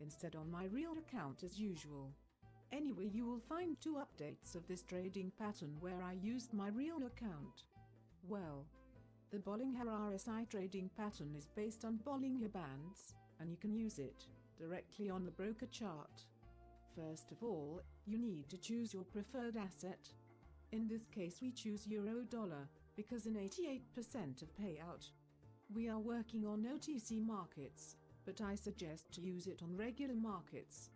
instead on my real account as usual. Anyway, you will find 2 updates of this trading pattern where I used my real account. Well, the Bollinger RSI trading pattern is based on Bollinger Bands, and you can use it directly on the broker chart. First of all, you need to choose your preferred asset. In this case we choose euro-dollar, because in 88% of payout. We are working on OTC markets, but I suggest to use it on regular markets.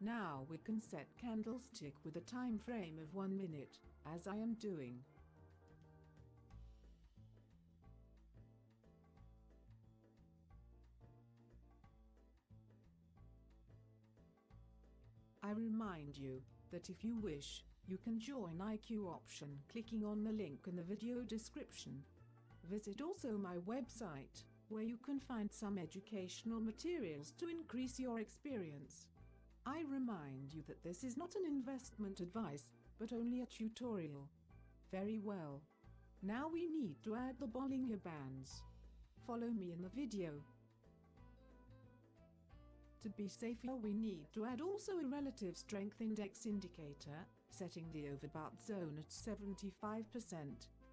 Now we can set candlestick with a time frame of 1 minute, as I am doing. I remind you that if you wish, you can join IQ option clicking on the link in the video description. Visit also my website, where you can find some educational materials to increase your experience. I remind you that this is not an investment advice, but only a tutorial. Very well. Now we need to add the Bollinger Bands. Follow me in the video. To be safer, we need to add also a relative strength index indicator, setting the overbought zone at 75%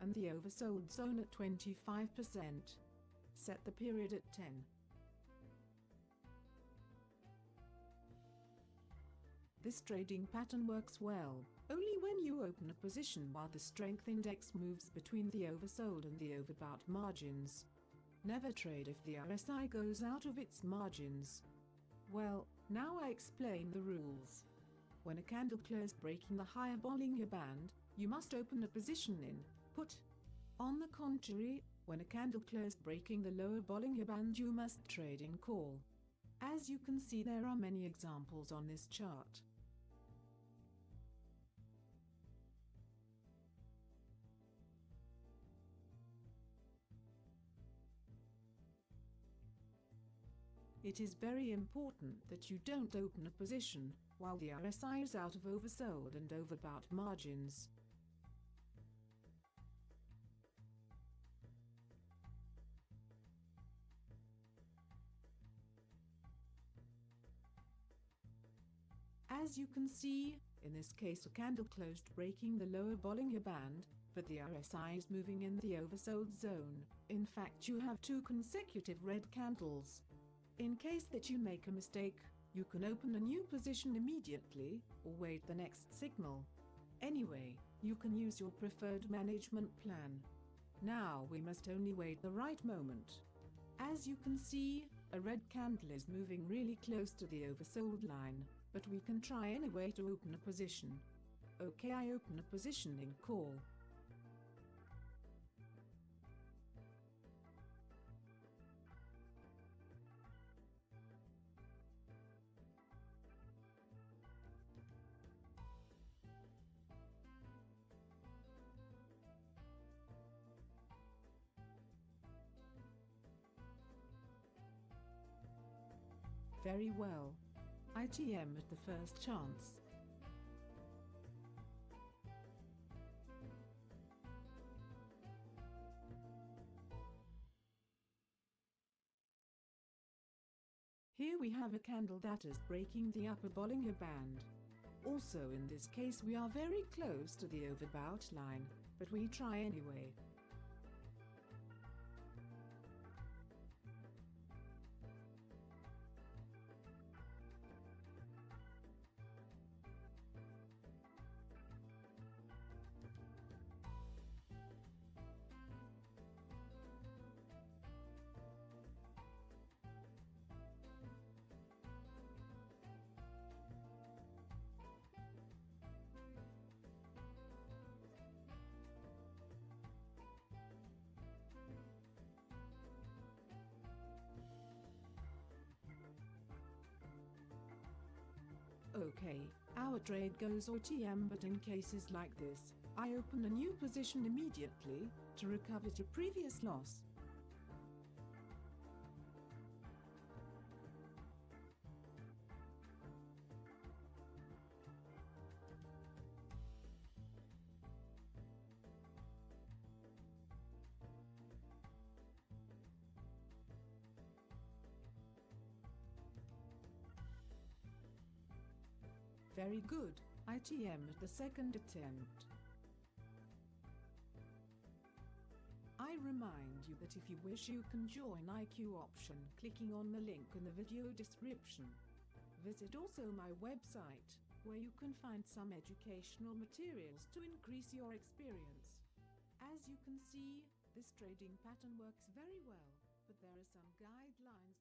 and the oversold zone at 25%. Set the period at 10. This trading pattern works well only when you open a position while the strength index moves between the oversold and the overbought margins. Never trade if the RSI goes out of its margins. Well, now I explain the rules. When a candle closed breaking the higher Bollinger Band, you must open a position in put. On the contrary, when a candle closed breaking the lower Bollinger Band, you must trade in call. As you can see, there are many examples on this chart. It is very important that you don't open a position while the RSI is out of oversold and overbought margins. As you can see, in this case a candle closed breaking the lower Bollinger Band, but the RSI is moving in the oversold zone. In fact, you have 2 consecutive red candles. In case that you make a mistake, you can open a new position immediately, or wait the next signal. Anyway, you can use your preferred management plan. Now we must only wait the right moment. As you can see, a red candle is moving really close to the oversold line, but we can try anyway to open a position. Okay, I open a position in call. Very well. ITM at the first chance. Here we have a candle that is breaking the upper Bollinger Band. Also in this case we are very close to the overbought line, but we try anyway. Okay, our trade goes OTM, but in cases like this, I open a new position immediately to recover to previous loss. Very good, ITM'd the second attempt. I remind you that if you wish you can join IQ option clicking on the link in the video description. Visit also my website, where you can find some educational materials to increase your experience. As you can see, this trading pattern works very well, but there are some guidelines